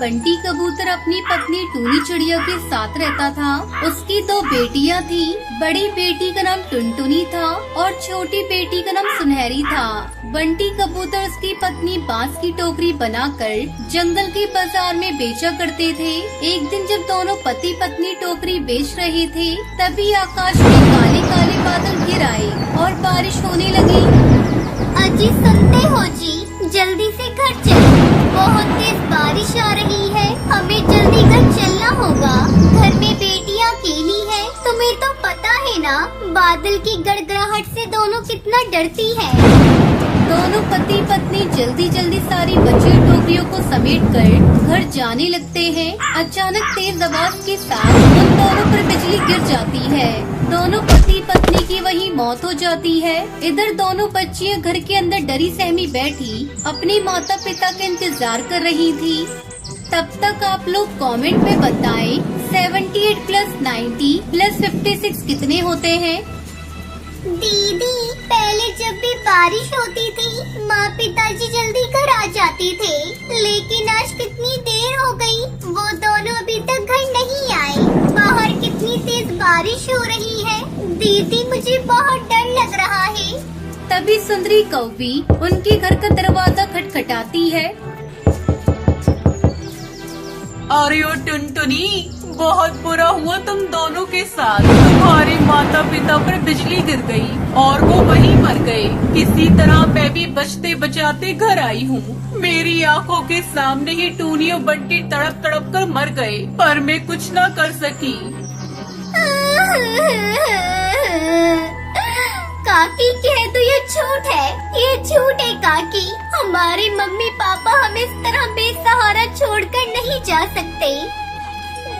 बंटी कबूतर अपनी पत्नी टूनी चिड़िया के साथ रहता था। उसकी दो बेटियां थी। बड़ी बेटी का नाम टुनटुनी था और छोटी बेटी का नाम सुनहरी था। बंटी कबूतर उसकी पत्नी बांस की टोकरी बनाकर जंगल के बाजार में बेचा करते थे। एक दिन जब दोनों पति पत्नी टोकरी बेच रहे थे, तभी आकाश में काले काले बादल घिर आए और बारिश होने लगी। अजी सुनते हो जी, जल्दी से घर चलो, बहुत तेज बारिश आ रही है, हमें जल्दी घर चलना होगा। घर में बेटियां अकेली हैं, तुम्हें तो पता है ना, बादल की गड़गड़ाहट से दोनों कितना डरती हैं। दोनों पति पत्नी जल्दी जल्दी सारी बची टोकरियों को समेटकर घर जाने लगते हैं। अचानक तेज आवाज के साथ उन दोनों पर बिजली गिर जाती है। दोनों पति पत्नी की वहीं मौत हो जाती है। इधर दोनों बच्चियां घर के अंदर डरी सहमी बैठी अपने माता पिता का इंतजार कर रही थी। तब तक आप लोग कमेंट में बताएं 78 + 90 + 56 कितने होते हैं? दीदी, पहले जब भी बारिश होती थी, माँ पिताजी जल्दी घर आ जाते थे, लेकिन आज कितनी देर हो गई, वो दोनों अभी तक घर नहीं आए। बाहर कितनी तेज बारिश हो रही है, दीदी मुझे बहुत डर लग रहा है। तभी सुंदरी कौवी उनके घर का दरवाजा खटखटाती है। अरे ओ टुनटुनी, बहुत बुरा हुआ तुम दोनों के साथ। तुम्हारे माता पिता पर बिजली गिर गई और वो वहीं मर गए। किसी तरह मैं भी बचते बचाते घर आई हूँ। मेरी आंखों के सामने ही टूनी और बंटी तड़प तड़प कर मर गए, पर मैं कुछ न कर सकी। काकी कह तो ये झूठ है, ये झूठ है काकी। हमारे मम्मी पापा हमें इस तरह बेसहारा छोड़कर नहीं जा सकते।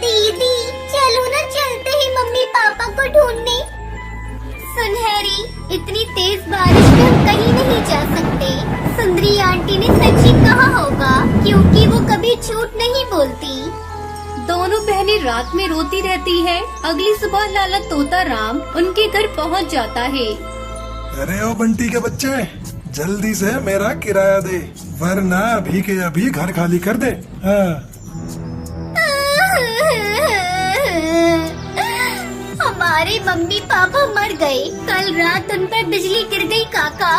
दीदी चलो ना, चलते ही मम्मी पापा को ढूंढने। सुनहरी, इतनी तेज बारिश में हम कहीं नहीं जा सकते। सुंदरी आंटी ने सच ही कहा होगा, क्योंकि वो कभी झूठ नहीं बोलती। दोनों बहनें रात में रोती रहती है। अगली सुबह लाला तोता राम उनके घर पहुंच जाता है। अरे ओ बंटी के बच्चे, जल्दी से मेरा किराया दे, वरना अभी के अभी घर खाली कर दे। हाँ। हमारे मम्मी पापा मर गए, कल रात उन पर बिजली गिर गई काका।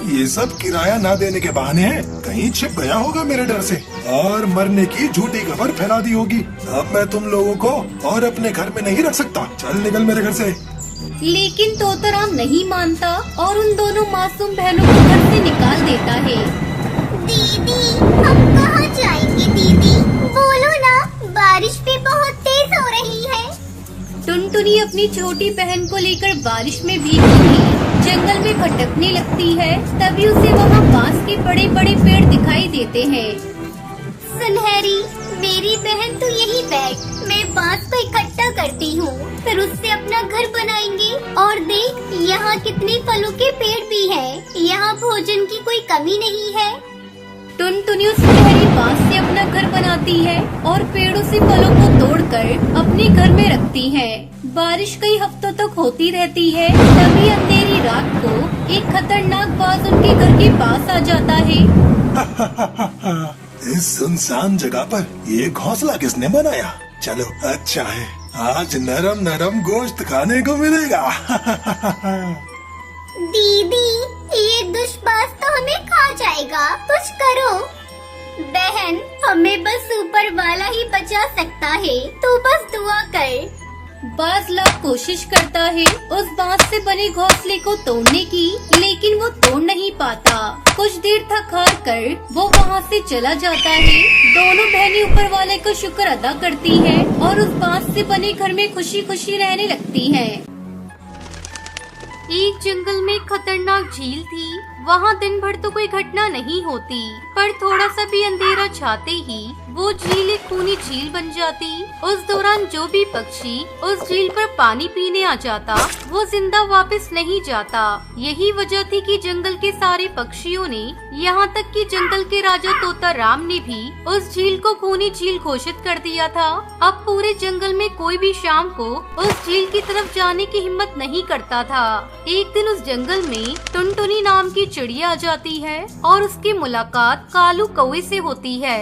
ये सब किराया ना देने के बहाने हैं। कहीं छिप गया होगा मेरे डर से और मरने की झूठी खबर फैला दी होगी। अब मैं तुम लोगों को और अपने घर में नहीं रख सकता। चल निकल मेरे घर से। लेकिन तोताराम नहीं मानता और उन दोनों मासूम बहनों को घर से निकाल देता है। दीदी, हम कहाँ जाएंगे दीदी? बोलो ना, बारिश भी बहुत तेज हो रही है। टुनटुनी अपनी छोटी बहन को लेकर बारिश में भीगती जंगल में भटकने लगती है। तभी उसे वहाँ बांस के बड़े बड़े पेड़ दिखाई देते हैं। सुनहरी, मेरी बहन तू यहीं बैठ, मैं बांस को इकट्ठा करती हूँ, फिर उससे अपना घर बनाएंगे। और देख, यहाँ कितने फलों के पेड़ भी हैं, यहाँ भोजन की कोई कमी नहीं है। टुनटुनी उस सुनहरी बांस से अपना घर बनाती है और पेड़ों से फलों को तोड़कर अपने घर में रखती है। बारिश कई हफ्तों तक होती रहती है। तभी अंधेरी रात को एक खतरनाक बाज उनके घर के पास आ जाता है। इस सुनसान जगह पर ये घोंसला किसने बनाया? चलो अच्छा है, आज नरम नरम गोश्त खाने को मिलेगा। दीदी, ये दुष्बाज तो हमें खा जाएगा, कुछ करो। बहन, हमें बस ऊपर वाला ही बचा सकता है, तू बस दुआ कर। बाज लाख कोशिश करता है उस बांस से बने घोंसले को तोड़ने की, लेकिन वो तोड़ नहीं पाता। कुछ देर थक हार कर वो वहाँ से चला जाता है। दोनों बहनें ऊपर वाले का शुक्र अदा करती हैं और उस बांस से बने घर में खुशी खुशी रहने लगती हैं। एक जंगल में खतरनाक झील थी। वहाँ दिन भर तो कोई घटना नहीं होती, पर थोड़ा सा भी अंधेरा छाते ही वो झील एक खूनी झील बन जाती। उस दौरान जो भी पक्षी उस झील पर पानी पीने आ जाता, वो जिंदा वापस नहीं जाता। यही वजह थी कि जंगल के सारे पक्षियों ने, यहाँ तक कि जंगल के राजा तोता राम ने भी उस झील को खूनी झील घोषित कर दिया था। अब पूरे जंगल में कोई भी शाम को उस झील की तरफ जाने की हिम्मत नहीं करता था। एक दिन उस जंगल में टुनटुनी नाम की चिड़िया आ जाती है और उसकी मुलाकात कालू कौवे से होती है।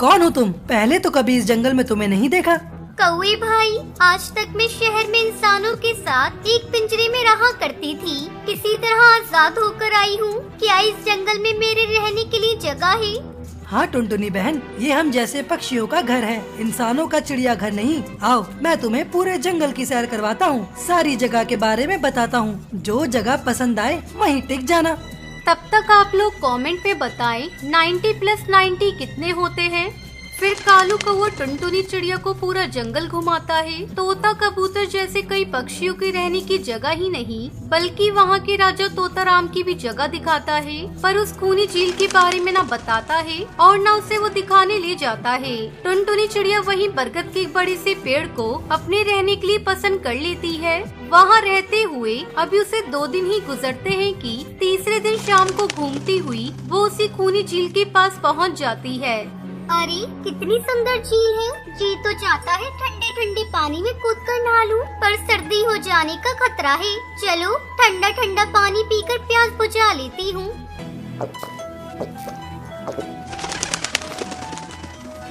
कौन हो तुम? पहले तो कभी इस जंगल में तुम्हें नहीं देखा। कौवे भाई, आज तक मैं शहर में इंसानों के साथ एक पिंजरे में रहा करती थी। किसी तरह आजाद होकर आई हूँ। क्या इस जंगल में मेरे रहने के लिए जगह है? हाँ टुनटुनी बहन, ये हम जैसे पक्षियों का घर है, इंसानों का चिड़िया घर नहीं। आओ, मैं तुम्हें पूरे जंगल की सैर करवाता हूँ, सारी जगह के बारे में बताता हूँ। जो जगह पसंद आए वहीं टिक जाना। तब तक आप लोग कमेंट पे बताएं 90 + 90 कितने होते हैं। फिर कालू कौवा टुनटुनी चिड़िया को पूरा जंगल घुमाता है। तोता कबूतर जैसे कई पक्षियों की रहने की जगह ही नहीं, बल्कि वहाँ के राजा तोताराम की भी जगह दिखाता है। पर उस खूनी झील के बारे में न बताता है और न उसे वो दिखाने ले जाता है। टुनटुनी चिड़िया वहीं बरगद के एक बड़े से पेड़ को अपने रहने के लिए पसंद कर लेती है। वहाँ रहते हुए अभी उसे 2 दिन ही गुजरते हैं कि तीसरे दिन शाम को घूमती हुई वो उसी खूनी झील के पास पहुँच जाती है। अरे कितनी सुंदर झील है। जी तो चाहता है ठंडे ठंडे पानी में कूदकर नहा लूं, पर सर्दी हो जाने का खतरा है। चलो ठंडा ठंडा पानी पीकर प्यास बुझा लेती हूँ।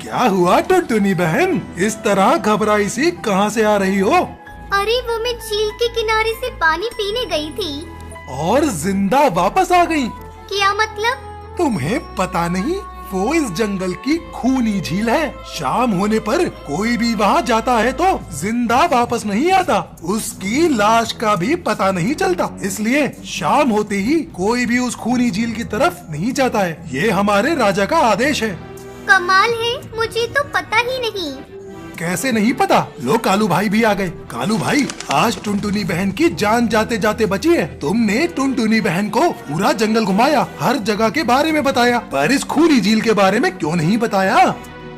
क्या हुआ टुनटुनी बहन? इस तरह घबराई सी कहाँ से आ रही हो? अरे वो मैं झील के किनारे से पानी पीने गई थी। और जिंदा वापस आ गई? क्या मतलब? तुम्हें पता नहीं, वो इस जंगल की खूनी झील है। शाम होने पर कोई भी वहाँ जाता है तो जिंदा वापस नहीं आता। उसकी लाश का भी पता नहीं चलता। इसलिए शाम होते ही कोई भी उस खूनी झील की तरफ नहीं जाता है। ये हमारे राजा का आदेश है। कमाल है, मुझे तो पता ही नहीं। कैसे नहीं पता? लो कालू भाई भी आ गए। कालू भाई, आज टुनटुनी बहन की जान जाते जाते बची है। तुमने टुनटुनी बहन को पूरा जंगल घुमाया, हर जगह के बारे में बताया, पर इस खूनी झील के बारे में क्यों नहीं बताया?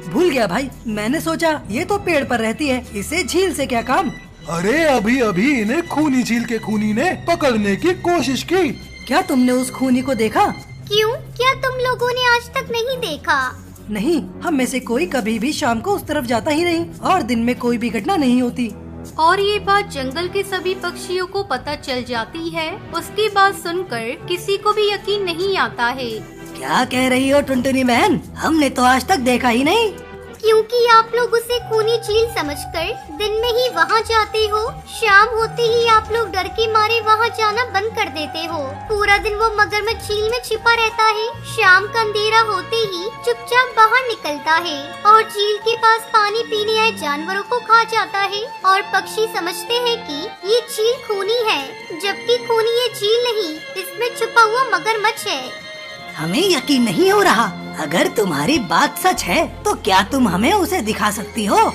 भूल गया भाई, मैंने सोचा ये तो पेड़ पर रहती है, इसे झील से क्या काम। अरे अभी अभी इन्हें खूनी झील के खूनी ने पकड़ने की कोशिश की। क्या तुमने उस खूनी को देखा? क्यों, क्या तुम लोगों ने आज तक नहीं देखा? नहीं, हम में से कोई कभी भी शाम को उस तरफ जाता ही नहीं और दिन में कोई भी घटना नहीं होती। और ये बात जंगल के सभी पक्षियों को पता चल जाती है। उसकी बात सुनकर किसी को भी यकीन नहीं आता है। क्या कह रही हो टुनटुनी बहन? हमने तो आज तक देखा ही नहीं। क्योंकि आप लोग उसे खूनी झील समझकर दिन में ही वहाँ जाते हो। शाम होते ही आप लोग डर के मारे वहाँ जाना बंद कर देते हो। पूरा दिन वो मगरमच्छ झील में छिपा रहता है। शाम का अंधेरा होते ही चुपचाप बाहर निकलता है और झील के पास पानी पीने आए जानवरों को खा जाता है। और पक्षी समझते हैं कि ये झील खूनी है, जबकि खूनी ये झील नहीं, इसमें छुपा हुआ मगरमच्छ है। हमें यकीन नहीं हो रहा। अगर तुम्हारी बात सच है तो क्या तुम हमें उसे दिखा सकती हो?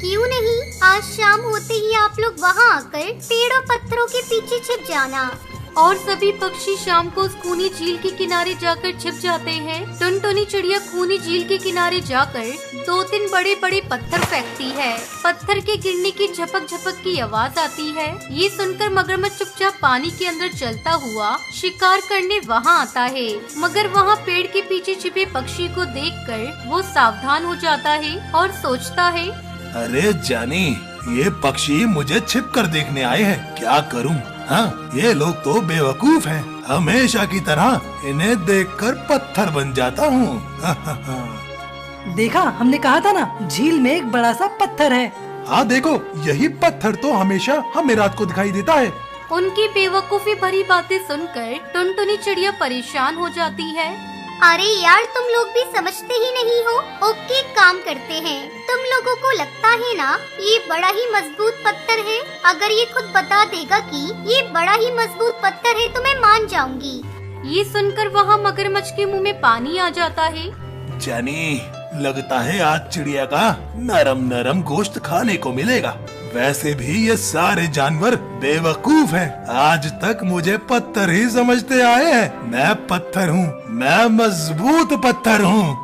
क्यों नहीं, आज शाम होते ही आप लोग वहाँ आकर पेड़ों पत्थरों के पीछे छिप जाना। और सभी पक्षी शाम को उस खूनी झील के किनारे जाकर छिप जाते हैं। टुनटुनी चिड़िया खूनी झील के किनारे जाकर 2-3 बड़े बड़े पत्थर फेंकती है। पत्थर के गिरने की झपक झपक की आवाज आती है। ये सुनकर मगरमच्छ चुपचाप पानी के अंदर चलता हुआ शिकार करने वहाँ आता है। मगर वहाँ पेड़ के पीछे छिपे पक्षी को देखकर वो सावधान हो जाता है और सोचता है, अरे जानी, ये पक्षी मुझे छिप कर देखने आए हैं, क्या करूं? हाँ, ये लोग तो बेवकूफ हैं। हमेशा की तरह इन्हें देखकर पत्थर बन जाता हूँ। देखा, हमने कहा था ना, झील में एक बड़ा सा पत्थर है। हाँ देखो, यही पत्थर तो हमेशा हमें रात को दिखाई देता है। उनकी बेवकूफी भरी बातें सुनकर टुनटुनी चिड़िया परेशान हो जाती है। अरे यार, तुम लोग भी समझते ही नहीं हो। ओके, काम करते हैं। तुम लोगों को लगता है ना ये बड़ा ही मजबूत पत्थर है। अगर ये खुद बता देगा कि ये बड़ा ही मजबूत पत्थर है तो मैं मान जाऊंगी। ये सुनकर वहाँ मगरमच्छ के मुंह में पानी आ जाता है। जानी, लगता है आज चिड़िया का नरम नरम गोश्त खाने को मिलेगा। वैसे भी ये सारे जानवर बेवकूफ हैं। आज तक मुझे पत्थर ही समझते आए हैं। मैं पत्थर हूँ, मैं मजबूत पत्थर हूँ।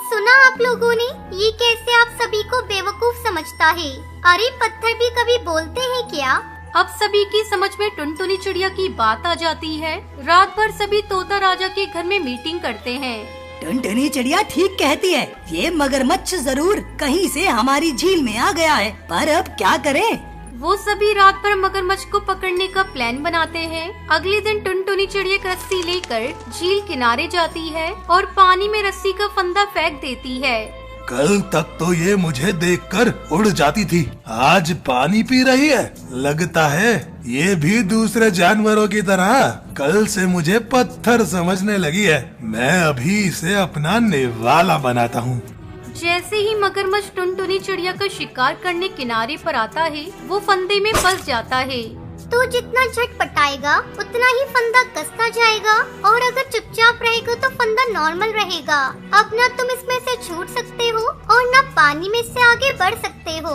सुना आप लोगों ने, ये कैसे आप सभी को बेवकूफ समझता है? अरे पत्थर भी कभी बोलते हैं क्या? अब सभी की समझ में टुनटुनी चिड़िया की बात आ जाती है। रात भर सभी तोता राजा के घर में मीटिंग करते हैं। टुनटुनी चिड़िया ठीक कहती है, ये मगरमच्छ जरूर कहीं से हमारी झील में आ गया है, पर अब क्या करें? वो सभी रात भर मगरमच्छ को पकड़ने का प्लान बनाते हैं। अगले दिन टुनटुनी चिड़िया एक रस्सी लेकर झील किनारे जाती है और पानी में रस्सी का फंदा फेंक देती है। कल तक तो ये मुझे देखकर उड़ जाती थी, आज पानी पी रही है। लगता है ये भी दूसरे जानवरों की तरह कल से मुझे पत्थर समझने लगी है। मैं अभी इसे अपना निवाला बनाता हूँ। जैसे ही मगरमच्छ टुनटुनी चिड़िया का शिकार करने किनारे पर आता है, वो फंदे में फंस जाता है। तू जितना झटपटाएगा उतना ही फंदा कसता जाएगा, और अगर चुपचाप रहेगा तो फंदा नॉर्मल रहेगा। अब न तुम इसमें से छूट सकते हो और न पानी में से आगे बढ़ सकते हो।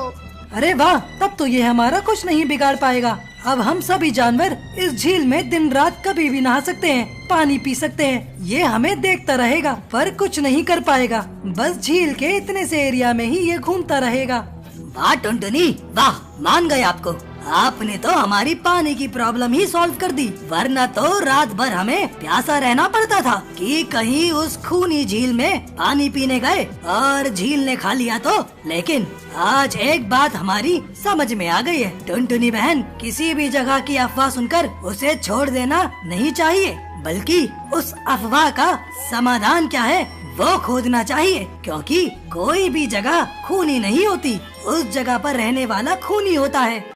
अरे वाह, तब तो ये हमारा कुछ नहीं बिगाड़ पाएगा। अब हम सभी जानवर इस झील में दिन रात कभी भी नहा सकते हैं, पानी पी सकते हैं। ये हमें देखता रहेगा पर कुछ नहीं कर पाएगा। बस झील के इतने से एरिया में ही ये घूमता रहेगा। वाह टुनटुनी वाह, मान गए आपको। आपने तो हमारी पानी की प्रॉब्लम ही सॉल्व कर दी, वरना तो रात भर हमें प्यासा रहना पड़ता था कि कहीं उस खूनी झील में पानी पीने गए और झील ने खा लिया तो। लेकिन आज एक बात हमारी समझ में आ गई है टुनटुनी बहन, किसी भी जगह की अफवाह सुनकर उसे छोड़ देना नहीं चाहिए, बल्कि उस अफवाह का समाधान क्या है वो खोजना चाहिए। क्योंकि कोई भी जगह खूनी नहीं होती, उस जगह पर रहने वाला खूनी होता है।